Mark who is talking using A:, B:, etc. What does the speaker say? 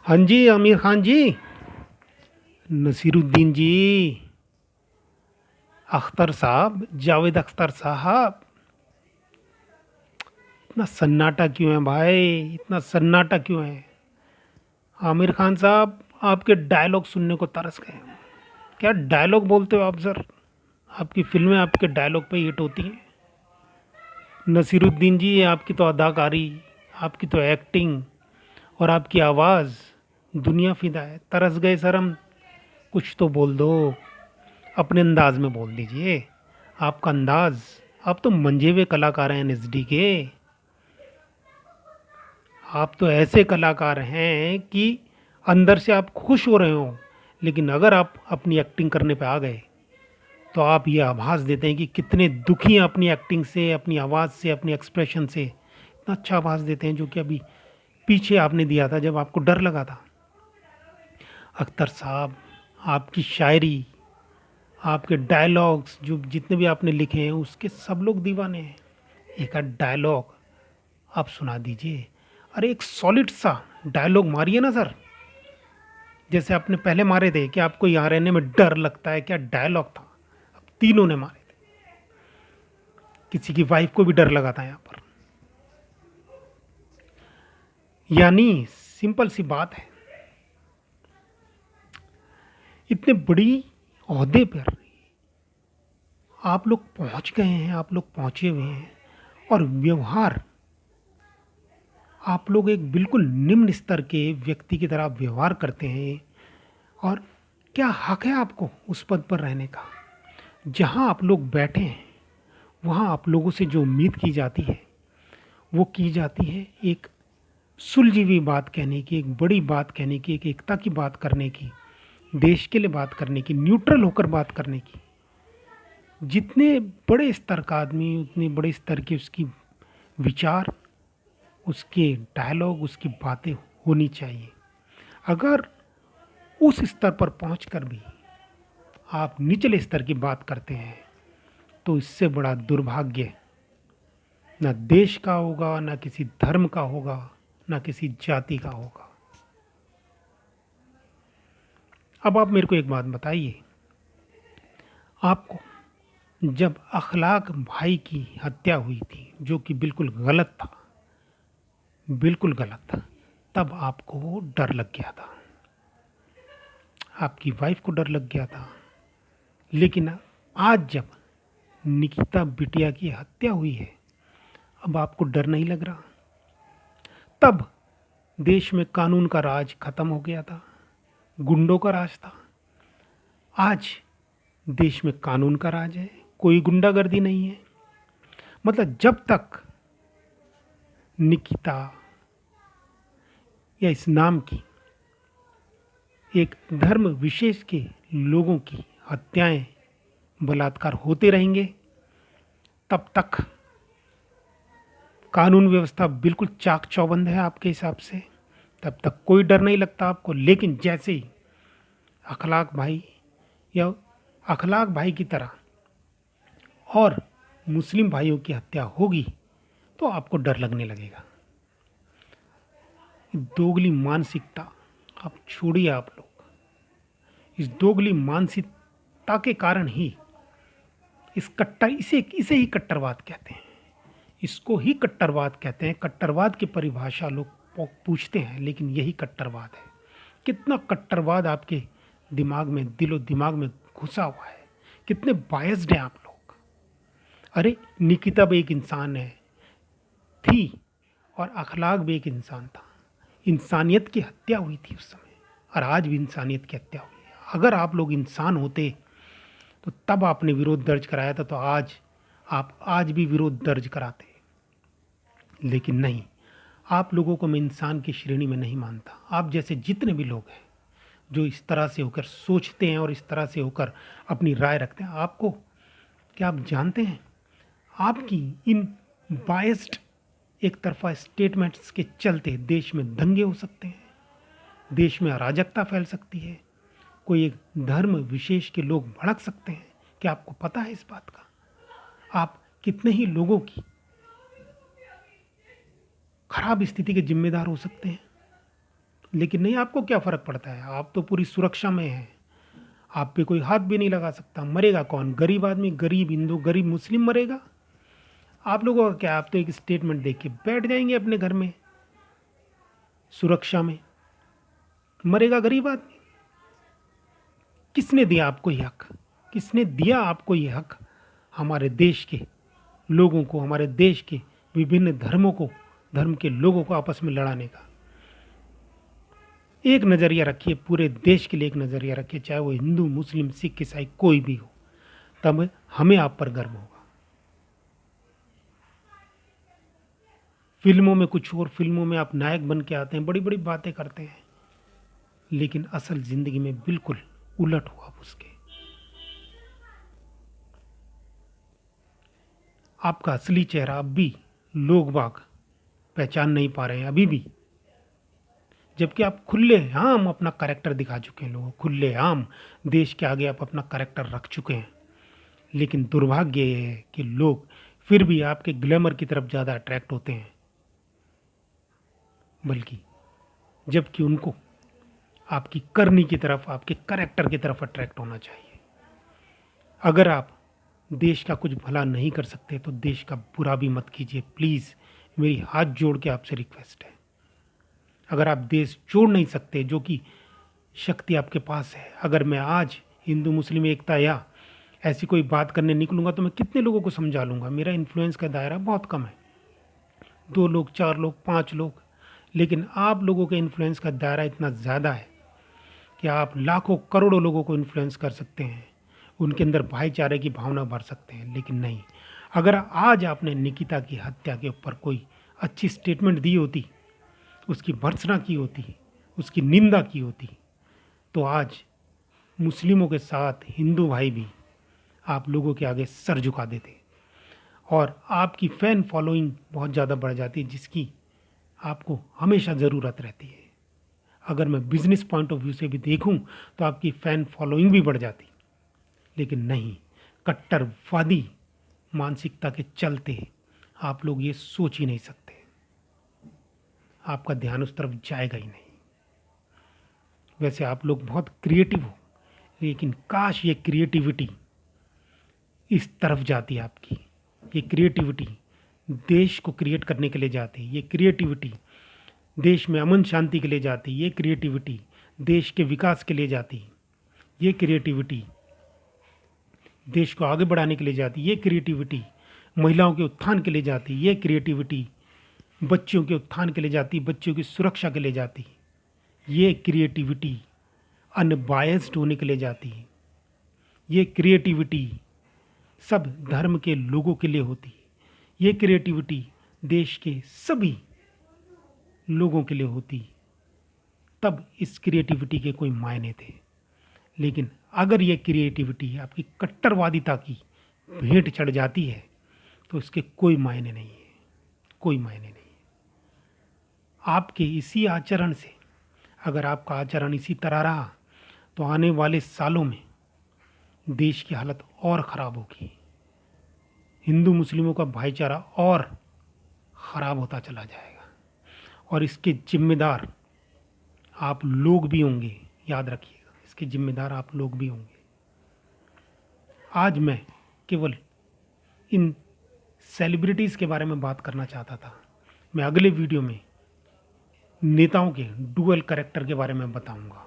A: हाँ जी, आमिर खान जी। नसीरुद्दीन जी। अख्तर साहब, जावेद अख्तर साहब। इतना सन्नाटा क्यों है भाई? इतना सन्नाटा क्यों है? आमिर खान साहब, आपके डायलॉग सुनने को तरस गए। क्या डायलॉग बोलते हो आप सर? आपकी फिल्में आपके डायलॉग पे हिट होती हैं। नसीरुद्दीन जी, आपकी तो अदाकारी, आपकी तो एक्टिंग और आपकी आवाज़, दुनिया फिदा है। तरस गए सर हम। कुछ तो बोल दो, अपने अंदाज में बोल दीजिए। आपका अंदाज, आप तो मंजे हुए कलाकार हैं एनएसडी के। आप तो ऐसे कलाकार हैं कि अंदर से आप खुश हो रहे हो, लेकिन अगर आप अपनी एक्टिंग करने पे आ गए तो आप ये आभास देते हैं कि कितने दुखी हैं अपनी एक्टिंग से, अपनी आवाज़ से, अपने एक्सप्रेशन से। इतना अच्छा आभास देते हैं जो कि अभी पीछे आपने दिया था जब आपको डर लगा था। अख्तर साहब, आपकी शायरी, आपके डायलॉग्स जो जितने भी आपने लिखे हैं उसके सब लोग दीवाने हैं। एक आध डायलॉग आप सुना दीजिए। अरे एक सॉलिड सा डायलॉग मारिए ना सर। जैसे आपने पहले मारे थे कि आपको यहाँ रहने में डर लगता है, क्या डायलॉग था। अब तीनों ने मारे थे। किसी की वाइफ को भी डर लगा था यहाँ पर। यानी सिंपल सी बात है, इतने बड़ी ओहदे पर आप लोग पहुंच गए हैं, आप लोग पहुंचे हुए हैं, और व्यवहार, आप लोग एक बिल्कुल निम्न स्तर के व्यक्ति की तरह व्यवहार करते हैं। और क्या हक है आपको उस पद पर रहने का? जहां आप लोग बैठे हैं वहां आप लोगों से जो उम्मीद की जाती है वो की जाती है, एक सुलझी हुई बात कहने की, एक बड़ी बात कहने की, एक एकता की बात करने की, देश के लिए बात करने की, न्यूट्रल होकर बात करने की। जितने बड़े स्तर का आदमी उतने बड़े स्तर के उसकी विचार, उसके डायलॉग, उसकी बातें होनी चाहिए। अगर उस स्तर पर पहुंचकर भी आप निचले स्तर की बात करते हैं तो इससे बड़ा दुर्भाग्य न देश का होगा, न किसी धर्म का होगा, न किसी जाति का होगा। अब आप मेरे को एक बात बताइए, आपको जब अखलाक भाई की हत्या हुई थी जो कि बिल्कुल गलत था, बिल्कुल गलत था, तब आपको डर लग गया था, आपकी वाइफ को डर लग गया था। लेकिन आज जब निकिता बिटिया की हत्या हुई है, अब आपको डर नहीं लग रहा। तब देश में कानून का राज खत्म हो गया था, गुंडों का राज था। आज देश में कानून का राज है, कोई गुंडागर्दी नहीं है। मतलब जब तक निकिता या इस नाम की एक धर्म विशेष के लोगों की हत्याएं, बलात्कार होते रहेंगे, तब तक कानून व्यवस्था बिल्कुल चाक चौबंद है आपके हिसाब से। तब तक कोई डर नहीं लगता आपको। लेकिन जैसे ही अखलाक भाई या अखलाक भाई की तरह और मुस्लिम भाइयों की हत्या होगी तो आपको डर लगने लगेगा। दोगली मानसिकता आप छोड़िए। आप लोग इस दोगली मानसिकता के कारण ही इस कट्टर इसे इसे ही कट्टरवाद कहते हैं। इसको ही कट्टरवाद कहते हैं। कट्टरवाद की परिभाषा लोग पूछते हैं, लेकिन यही कट्टरवाद है। कितना कट्टरवाद आपके दिमाग में, दिलो दिमाग में घुसा हुआ है। कितने बायस्ड हैं आप लोग। अरे निकिता भी एक इंसान है, थी, और अखलाक भी एक इंसान था। इंसानियत की हत्या हुई थी उस समय, और आज भी इंसानियत की हत्या हुई है। अगर आप लोग इंसान होते तो तब आपने विरोध दर्ज कराया था, तो आज आप आज भी विरोध दर्ज कराते। लेकिन नहीं, आप लोगों को मैं इंसान की श्रेणी में नहीं मानता। आप जैसे जितने भी लोग हैं जो इस तरह से होकर सोचते हैं और इस तरह से होकर अपनी राय रखते हैं, आपको, क्या आप जानते हैं, आपकी इन बायस्ड एक तरफा स्टेटमेंट्स के चलते देश में दंगे हो सकते हैं, देश में अराजकता फैल सकती है, कोई एक धर्म विशेष के लोग भड़क सकते हैं। क्या आपको पता है इस बात का? आप कितने ही लोगों की खराब स्थिति के जिम्मेदार हो सकते हैं। लेकिन नहीं, आपको क्या फ़र्क पड़ता है? आप तो पूरी सुरक्षा में हैं। आप पे कोई हाथ भी नहीं लगा सकता। मरेगा कौन? गरीब आदमी, गरीब हिंदू, गरीब मुस्लिम मरेगा। आप लोगों का क्या? आप तो एक स्टेटमेंट देख के बैठ जाएंगे अपने घर में सुरक्षा में। मरेगा गरीब आदमी। किसने दिया आपको ये हक? किसने दिया आपको ये हक हमारे देश के लोगों को, हमारे देश के विभिन्न धर्मों को, धर्म के लोगों को आपस में लड़ाने का? एक नज़रिया रखिए, पूरे देश के लिए एक नज़रिया रखिए, चाहे वो हिंदू, मुस्लिम, सिख, ईसाई कोई भी हो, तब हमें आप पर गर्व होगा। फिल्मों में कुछ और, फिल्मों में आप नायक बन के आते हैं, बड़ी बड़ी बातें करते हैं, लेकिन असल ज़िंदगी में बिल्कुल उलट हुआ आप उसके। आपका असली चेहरा अब भी लोग बाग पहचान नहीं पा रहे हैं अभी भी, जबकि आप खुले आम अपना कैरेक्टर दिखा चुके हैं लोगों, खुले आम देश के आगे आप अपना कैरेक्टर रख चुके हैं। लेकिन दुर्भाग्य ये है कि लोग फिर भी आपके ग्लैमर की तरफ ज़्यादा अट्रैक्ट होते हैं, बल्कि जबकि उनको आपकी करनी की तरफ, आपके कैरेक्टर की तरफ अट्रैक्ट होना चाहिए। अगर आप देश का कुछ भला नहीं कर सकते तो देश का बुरा भी मत कीजिए प्लीज़। मेरी हाथ जोड़ के आपसे रिक्वेस्ट है। अगर आप देश जोड़ नहीं सकते, जो कि शक्ति आपके पास है, अगर मैं आज हिंदू मुस्लिम एकता या ऐसी कोई बात करने निकलूंगा तो मैं कितने लोगों को समझा लूँगा? मेरा इन्फ्लुएंस का दायरा बहुत कम है, 2 लोग, 4 लोग, 5 लोग। लेकिन आप लोगों के इन्फ्लुएंस का दायरा इतना ज़्यादा है कि आप लाखों करोड़ों लोगों को इन्फ्लुएंस कर सकते हैं, उनके अंदर भाईचारे की भावना भर सकते हैं। लेकिन नहीं, अगर आज आपने निकिता की हत्या के ऊपर कोई अच्छी स्टेटमेंट दी होती, उसकी भर्त्सना की होती, उसकी निंदा की होती, तो आज मुस्लिमों के साथ हिंदू भाई भी आप लोगों के आगे सर झुका देते और आपकी फ़ैन फॉलोइंग बहुत ज़्यादा बढ़ जाती, जिसकी आपको हमेशा ज़रूरत रहती है। अगर मैं बिजनेस पॉइंट ऑफ व्यू से भी देखूं तो आपकी फ़ैन फॉलोइंग भी बढ़ जाती। लेकिन नहीं, कट्टरवादी मानसिकता के चलते आप लोग ये सोच ही नहीं सकते, आपका ध्यान उस तरफ जाएगा ही नहीं। वैसे आप लोग बहुत क्रिएटिव हो, लेकिन काश ये क्रिएटिविटी इस तरफ जाती है आपकी। ये क्रिएटिविटी देश को क्रिएट करने के लिए जाती है, ये क्रिएटिविटी देश में अमन शांति के लिए जाती, ये क्रिएटिविटी देश के विकास के लिए जाती, ये क्रिएटिविटी देश को आगे बढ़ाने के लिए जाती, ये क्रिएटिविटी महिलाओं के उत्थान के लिए जाती, ये क्रिएटिविटी बच्चों के उत्थान के लिए जाती, बच्चों की सुरक्षा के लिए जाती, ये क्रिएटिविटी अनबायस्ड होने के लिए जाती, ये क्रिएटिविटी सब धर्म के लोगों के लिए होती, ये क्रिएटिविटी देश के सभी लोगों के लिए होती। तब इस क्रिएटिविटी के कोई मायने थे। लेकिन अगर ये क्रिएटिविटी आपकी कट्टरवादिता की भेंट चढ़ जाती है तो इसके कोई मायने नहीं है, कोई मायने नहीं है। आपके इसी आचरण से, अगर आपका आचरण इसी तरह रहा तो आने वाले सालों में देश की हालत और ख़राब होगी, हिंदू मुस्लिमों का भाईचारा और ख़राब होता चला जाएगा और इसके जिम्मेदार आप लोग भी होंगे। याद रखिएगा, इसके जिम्मेदार आप लोग भी होंगे। आज मैं केवल इन सेलिब्रिटीज़ के बारे में बात करना चाहता था। मैं अगले वीडियो में नेताओं के डुअल कैरेक्टर के बारे में बताऊंगा।